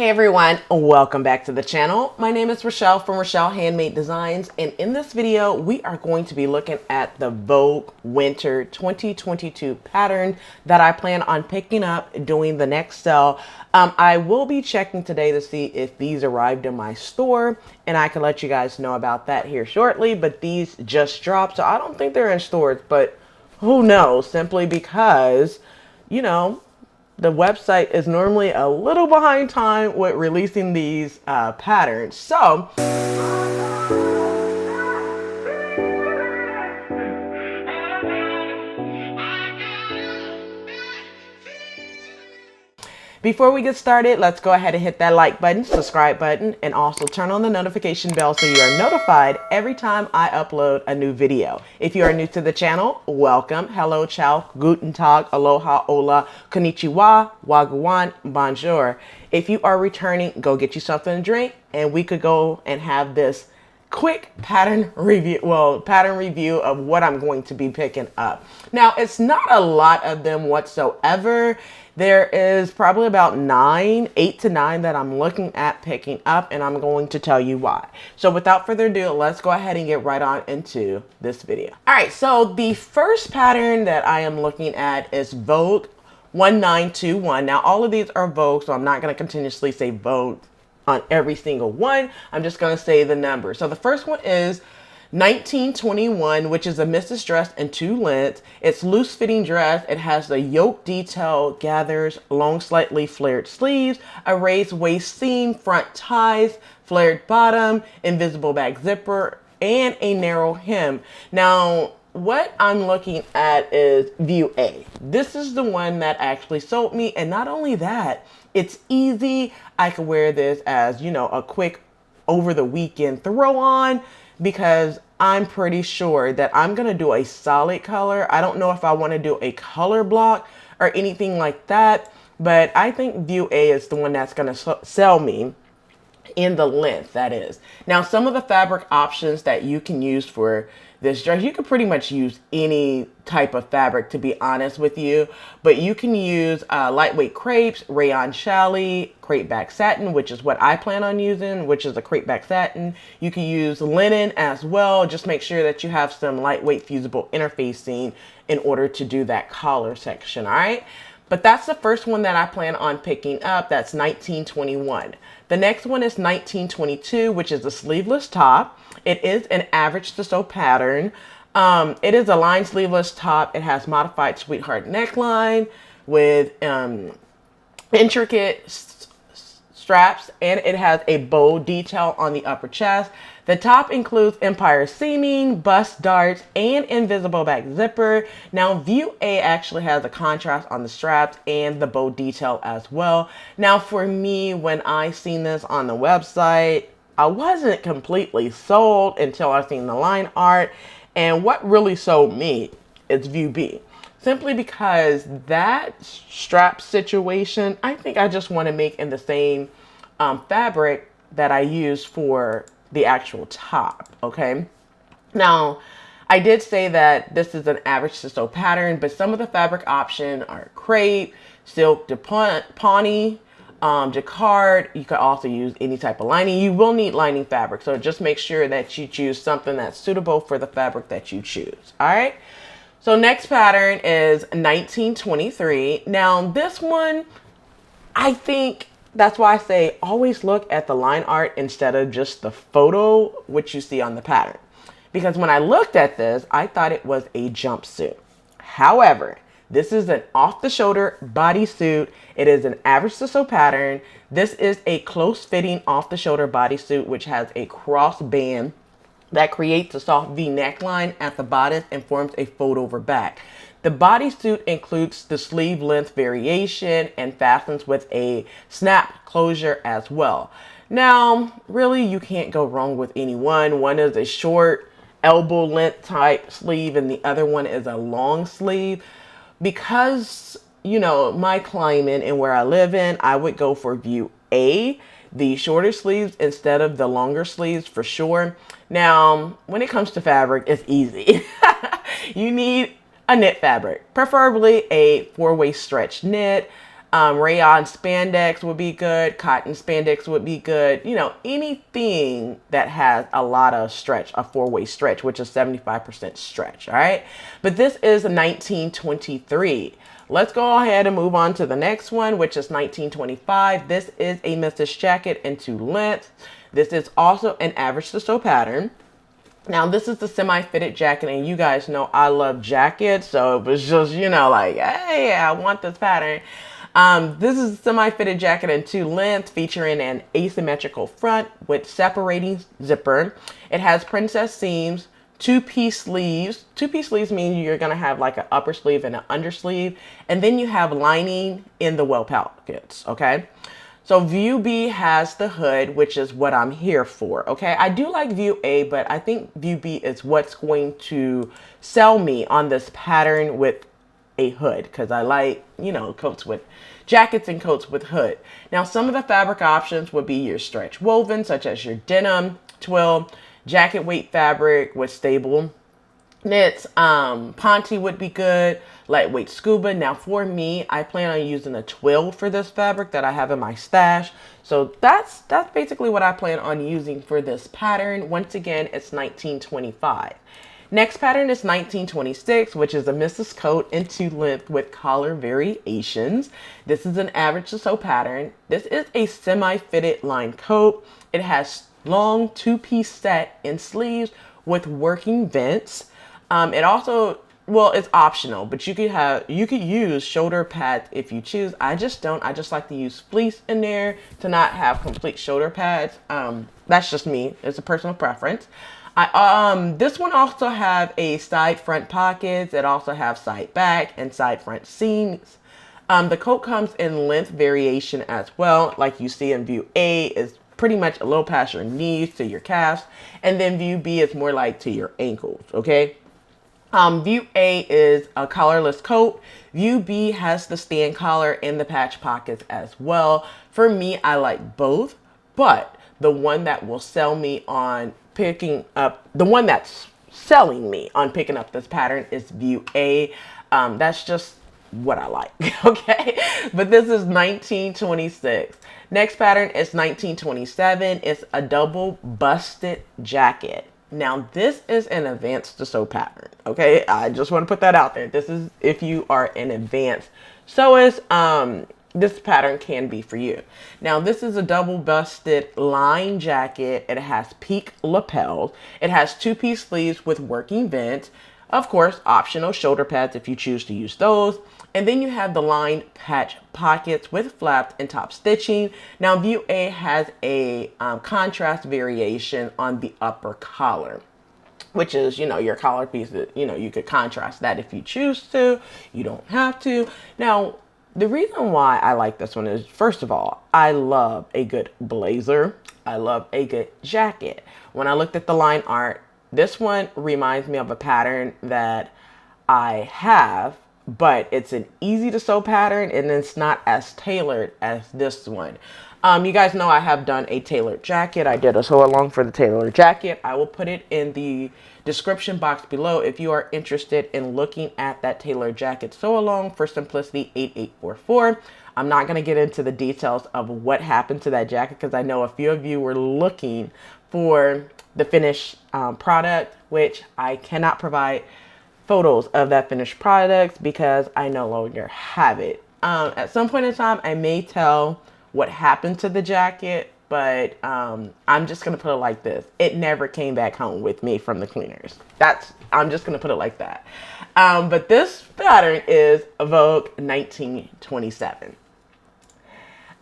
Hey everyone, welcome back to the channel. My name is Rochelle from Rochelle.Handmade.Designs, and in this video we are going to be looking at the Vogue Winter 2022 pattern that I plan on picking up during the next sale. I will be checking today to see if these arrived in my store, and I can let you guys know about that here shortly, but these just dropped, so I don't think they're in stores, but who knows, simply because, you know, the website is normally a little behind time with releasing these patterns. So before we get started, let's go ahead and hit that like button, subscribe button, and also turn on the notification bell so you are notified every time I upload a new video. If you are new to the channel, welcome. Hello, ciao, guten tag, aloha, hola, konnichiwa, wagwan, bonjour. If you are returning, go get you something to drink, and we could go and have this quick pattern review of what I'm going to be picking up. Now, it's not a lot of them whatsoever. There is probably about 8 to 9 that I'm looking at picking up, and I'm going to tell you why. So without further ado, let's go ahead and get right on into this video. All right, so the first pattern that I am looking at is Vogue 1921. Now, all of these are Vogue, so I'm not going to continuously say Vogue on every single one. I'm just going to say the number. So the first one is 1921, which is a missus dress in 2 lengths. It's loose fitting dress. It has the yoke detail, gathers, long slightly flared sleeves, a raised waist seam, front ties, flared bottom, invisible back zipper, and a narrow hem. Now, what I'm looking at is view A. This is the one that actually sold me, and not only that, it's easy. I could wear this as, you know, a quick over the weekend throw on, because I'm pretty sure that I'm going to do a solid color. I don't know if I want to do a color block or anything like that, but I think view A is the one that's going to sell me in the length, that is. Now, some of the fabric options that you can use for this dress, you can pretty much use any type of fabric, to be honest with you, but you can use lightweight crepes, rayon challis, crepe back satin, which is what I plan on using, which is a crepe back satin. You can use linen as well. Just make sure that you have some lightweight fusible interfacing in order to do that collar section, all right? But that's the first one that I plan on picking up. That's 1921. The next one is 1922, which is a sleeveless top. It is an average to sew pattern. It is a lined sleeveless top. It has modified sweetheart neckline with intricate straps, and it has a bow detail on the upper chest. The top includes empire seaming, bust darts, and invisible back zipper. Now, view A actually has a contrast on the straps and the bow detail as well. Now, for me, when I seen this on the website, I wasn't completely sold until I seen the line art. And what really sold me is view B. Simply because that strap situation, I think I just want to make in the same fabric that I use for the actual top, okay? Now, I did say that this is an average to sew pattern, but some of the fabric options are crepe, silk, pawnee, jacquard. You could also use any type of lining. You will need lining fabric, so just make sure that you choose something that's suitable for the fabric that you choose, all right? So next pattern is 1923. Now, this one, I think that's why I say always look at the line art instead of just the photo, which you see on the pattern. Because when I looked at this, I thought it was a jumpsuit. However, this is an off-the-shoulder bodysuit. It is an average to sew pattern. This is a close-fitting off-the-shoulder bodysuit, which has a cross band that creates a soft V neckline at the bodice and forms a fold-over back. The bodysuit includes the sleeve length variation and fastens with a snap closure as well. Now, really, you can't go wrong with any one. One is a short elbow length type sleeve, and the other one is a long sleeve. Because, you know, my climate and where I live in, I would go for view A, the shorter sleeves instead of the longer sleeves for sure. Now, when it comes to fabric, it's easy. You need a knit fabric, preferably a 4-way stretch knit. Rayon spandex would be good. Cotton spandex would be good. You know, anything that has a lot of stretch, a four-way stretch, which is 75% stretch, all right? But this is 1923. Let's go ahead and move on to the next one, which is 1925. This is a missus jacket in 2 lengths. This is also an average to sew pattern. Now, this is the semi-fitted jacket, and you guys know I love jackets, so it was just, you know, like, hey, I want this pattern. This is a semi-fitted jacket in 2 lengths, featuring an asymmetrical front with separating zipper. It has princess seams, 2-piece sleeves. 2-piece sleeves mean you're going to have like an upper sleeve and an undersleeve, and then you have lining in the well pockets, okay? So view B has the hood, which is what I'm here for, okay? I do like view A, but I think view B is what's going to sell me on this pattern with a hood, because I like, you know, coats with jackets and coats with hood. Now, some of the fabric options would be your stretch woven, such as your denim, twill, jacket weight fabric with stable knits. Ponte would be good. Lightweight scuba. Now for me, I plan on using a twill for this fabric that I have in my stash. So that's basically what I plan on using for this pattern. Once again, it's 1925. Next pattern is 1926, which is a missus coat in 2 length with collar variations. This is an average to sew pattern. This is a semi-fitted line coat. It has long 2-piece set in sleeves with working vents. It also, well, it's optional, but you could use shoulder pads if you choose. I just don't. I just like to use fleece in there to not have complete shoulder pads. That's just me. It's a personal preference. This one also have a side front pockets. It also have side back and side front seams. The coat comes in length variation as well. Like you see in view A is pretty much a little past your knees to your calves. And then view B is more like to your ankles, okay? View A is a collarless coat. View B has the stand collar and the patch pockets as well. For me, I like both, but the one that will sell me on picking up, the one that's selling me on picking up this pattern is view A. That's just what I like, okay? But this is 1926. Next pattern is 1927. It's a double busted jacket. Now, this is an advanced to sew pattern, okay? I just want to put that out there. This is if you are an advanced sewist, this pattern can be for you. Now, this is a double busted line jacket. It has peak lapels. It has 2-piece sleeves with working vents. Of course, optional shoulder pads if you choose to use those. And then you have the lined patch pockets with flaps and top stitching. Now, view A has a contrast variation on the upper collar, which is, you know, your collar piece that, you know, you could contrast that if you choose to. You don't have to. Now, the reason why I like this one is, first of all, I love a good blazer. I love a good jacket. When I looked at the line art, this one reminds me of a pattern that I have, but it's an easy to sew pattern and it's not as tailored as this one. You guys know I have done a tailored jacket. I did a sew along for the tailored jacket. I will put it in the description box below if you are interested in looking at that tailored jacket sew along for Simplicity 8844. I'm not going to get into the details of what happened to that jacket because I know a few of you were looking for the finished product, which I cannot provide photos of that finished product because I no longer have it. At some point in time, I may tell what happened to the jacket, but I'm just gonna put it like this: it never came back home with me from the cleaners. I'm just gonna put it like that. But this pattern is Vogue 1927.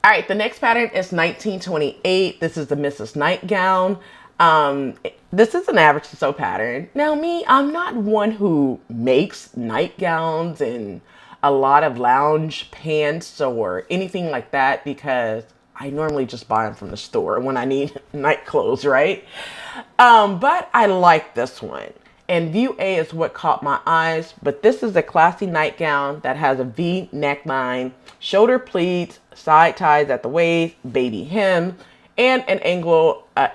All right, the next pattern is 1928. This is the Mrs. Nightgown. This is an average to sew pattern. Now me, I'm not one who makes nightgowns and a lot of lounge pants or anything like that because I normally just buy them from the store when I need night clothes, right? But I like this one. And view A is what caught my eyes, but this is a classy nightgown that has a V neckline, shoulder pleats, side ties at the waist, baby hem, and an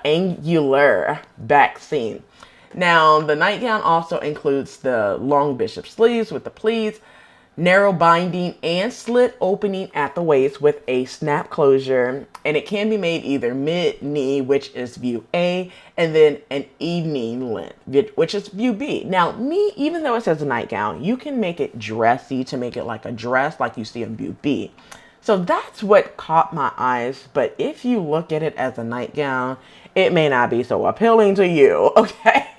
angular back seam. Now, the nightgown also includes the long bishop sleeves with the pleats. narrow binding and slit opening at the waist with a snap closure, and it can be made either mid-knee, which is view A, and then an evening length, which is view B. Now, even though it says a nightgown, you can make it dressy to make it like a dress like you see in view B. So that's what caught my eyes, but if you look at it as a nightgown, it may not be so appealing to you, okay?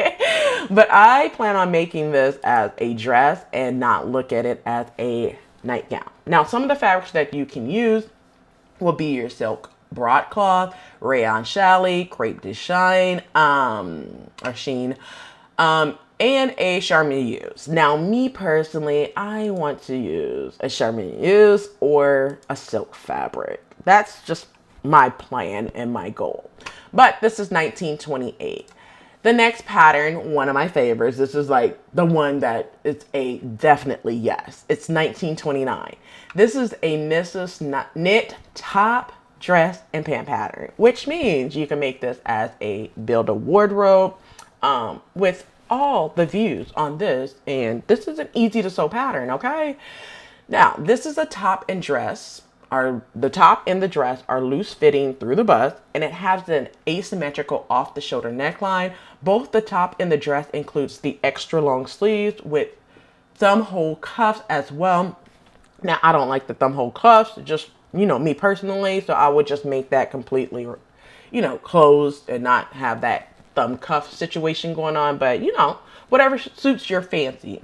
But I plan on making this as a dress and not look at it as a nightgown. Now, some of the fabrics that you can use will be your silk broadcloth, rayon challis, crepe de chine, or sheen, and a charmeuse. Now, me personally, I want to use a charmeuse or a silk fabric. That's just my plan and my goal. But this is 1928. The next pattern, one of my favorites, this is like the one that is a definitely yes. It's 1929. This is a Mrs. Knit top, dress, and pant pattern, which means you can make this as a build a wardrobe with all the views on this. And this is an easy to sew pattern, okay? Now, this is a top and dress. The top and the dress are loose fitting through the bust, and it has an asymmetrical off the shoulder neckline. Both the top and the dress includes the extra long sleeves with thumb hole cuffs as well. Now, I don't like the thumb hole cuffs, just, me personally, so I would just make that completely, closed and not have that thumb cuff situation going on, but whatever suits your fancy.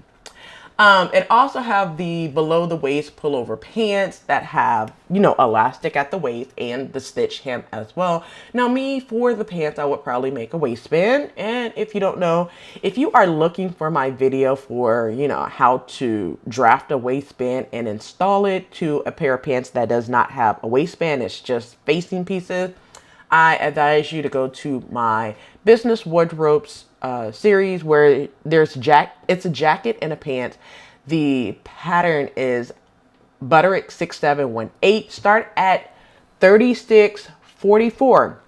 It also have the below the waist pullover pants that have, elastic at the waist and the stitch hem as well. Now, for the pants, I would probably make a waistband. And if you don't know, if you are looking for my video for, how to draft a waistband and install it to a pair of pants that does not have a waistband, it's just facing pieces, I advise you to go to my business wardrobes series where it's a jacket and a pant. The pattern is Butterick 6718. Start at 3644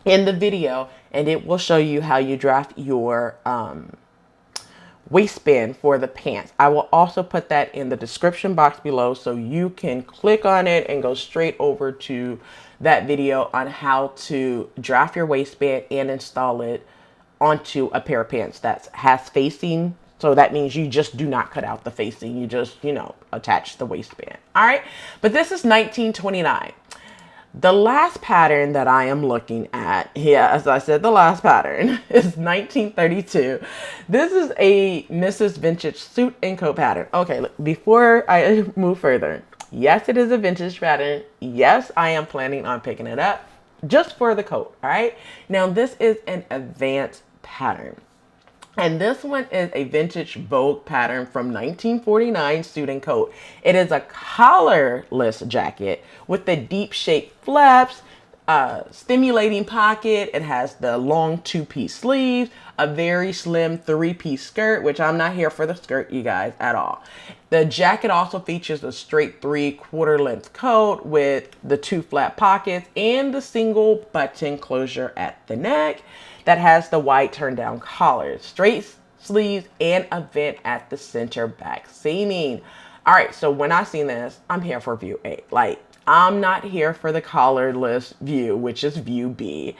in the video, and it will show you how you draft your waistband for the pants. I will also put that in the description box below so you can click on it and go straight over to that video on how to draft your waistband and install it onto a pair of pants that has facing. So that means you just do not cut out the facing. You just, attach the waistband. All right. But this is 1929. The last pattern that I am looking at, as I said, the last pattern is 1932. This is a Mrs. Vintage suit and coat pattern. Okay, look, before I move further, yes, it is a vintage pattern. Yes, I am planning on picking it up just for the coat. All right. Now, this is an advanced pattern. And this one is a vintage Vogue pattern from 1949 suit and coat. It is a collarless jacket with the deep shaped flaps, stimulating pocket. It has the long 2-piece sleeves, a very slim 3-piece skirt, which I'm not here for the skirt, you guys, at all. The jacket also features a straight 3/4 length coat with the 2 flat pockets and the single button closure at the neck that has the wide turn down collar, straight sleeves, and a vent at the center back seaming. All right, so when I seen this, I'm here for view A. Like, I'm not here for the collarless view, which is view B.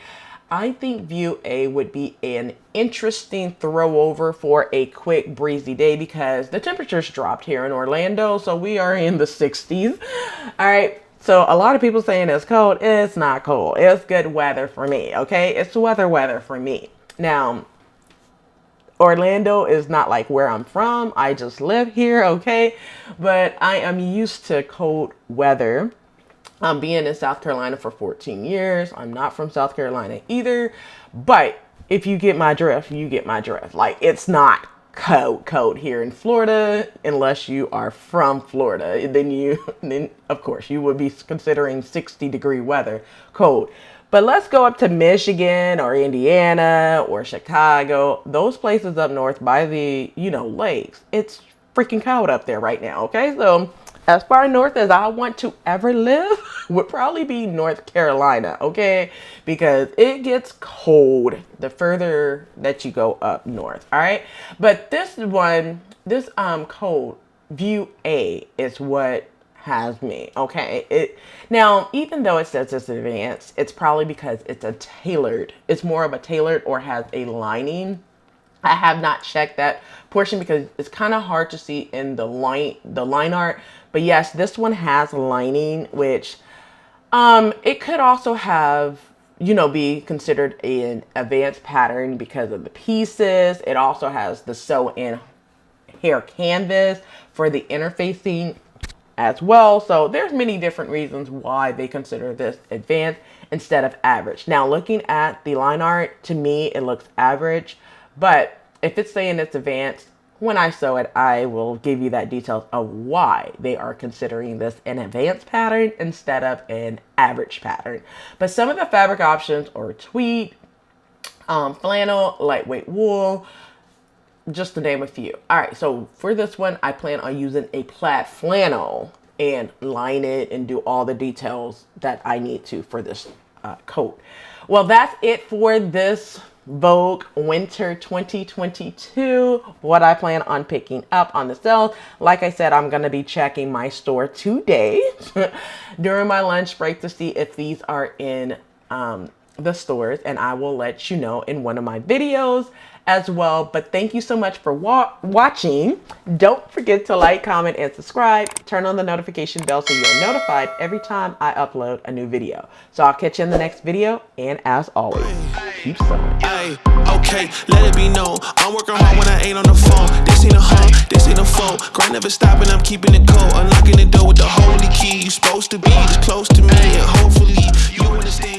I think view A would be an interesting throw over for a quick breezy day because the temperatures dropped here in Orlando, so we are in the 60s. All right. So a lot of people saying it's cold. It's not cold. It's good weather for me, okay? It's weather for me. Now, Orlando is not like where I'm from. I just live here, okay? But I am used to cold weather. I'm being in South Carolina for 14 years. I'm not from South Carolina either. But if you get my drift, you get my drift. Like, it's not cold here in Florida unless you are from Florida. Then of course you would be considering 60-degree weather cold. But let's go up to Michigan or Indiana or Chicago, those places up north by the lakes. It's freaking cold up there right now. Okay, so as far north as I want to ever live would probably be North Carolina, okay? Because it gets cold the further that you go up north, all right? But this coat view A is what has me, okay? Now, even though it says it's advanced, it's probably because it's more of a tailored or has a lining. I have not checked that portion because it's kind of hard to see in the line art. But yes, this one has lining, which it could also have, be considered an advanced pattern because of the pieces. It also has the sew-in hair canvas for the interfacing as well. So there's many different reasons why they consider this advanced instead of average. Now, looking at the line art, to me, it looks average. But if it's saying it's advanced, when I sew it, I will give you that details of why they are considering this an advanced pattern instead of an average pattern. But some of the fabric options are tweed, flannel, lightweight wool, just to name a few. All right, so for this one, I plan on using a plaid flannel and line it and do all the details that I need to for this coat. Well, that's it for this Vogue Winter 2022, what I plan on picking up on the sale. Like I said, I'm going to be checking my store today during my lunch break to see if these are in the stores, and I will let you know in one of my videos as well. But thank you so much for watching. Don't forget to like, comment, and subscribe. Turn on the notification bell so you are notified every time I upload a new video. So I'll catch you in the next video, and as always, keep sewing. Okay, let it be known, I'm working hard when I ain't on the phone. This ain't a hunt, this ain't a phone. Grind never stopping, I'm keeping it cold. Unlocking the door with the holy key. You supposed to be this close to me, and hopefully you understand.